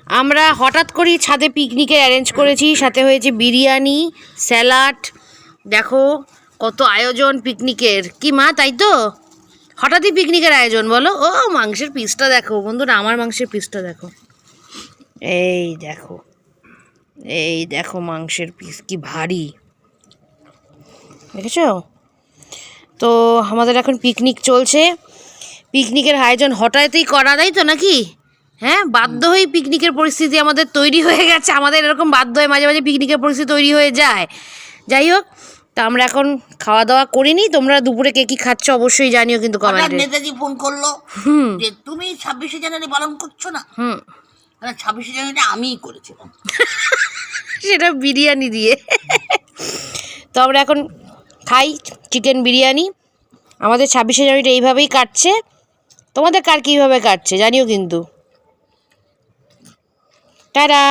আমরা হঠাৎ করেই ছাদে পিকনিকের অ্যারেঞ্জ করেছি, সাথে হয়েছে বিরিয়ানি, স্যালাড। দেখো কত আয়োজন পিকনিকের, কি মা তাই তো? হঠাৎই পিকনিকের আয়োজন বলো। ও মাংসের পিসটা দেখো বন্ধুরা, আমার মাংসের পিসটা দেখো, এই দেখো, এই দেখো মাংসের পিস কি ভারী, দেখেছো? তো আমাদের এখন পিকনিক চলছে। পিকনিকের আয়োজন হঠাৎই করা, তাই তো নাকি? হ্যাঁ, বাধ্য হয়ে পিকনিকের পরিস্থিতি আমাদের তৈরি হয়ে গেছে। আমাদের এরকম বাধ্য হয়ে মাঝে মাঝে পিকনিকের পরিস্থিতি তৈরি হয়ে যায়। যাই হোক, তো আমরা এখন খাওয়া দাওয়া করিনি। তোমরা দুপুরে কে কি খাচ্ছ অবশ্যই জানিও কিন্তু কমেন্টে। নেতাজি ফোন করলো যে তুমি 26শে জানুয়ারি পালন করছো না। 26শে জানুয়ারি আমিই করেছিলাম, সেটা বিরিয়ানি দিয়ে। তো আমরা এখন খাই চিকেন বিরিয়ানি। আমাদের 26শে জানুয়ারিটা এইভাবেই কাটছে। তোমাদের কার কীভাবে কাটছে জানিও কিন্তু। টাটা।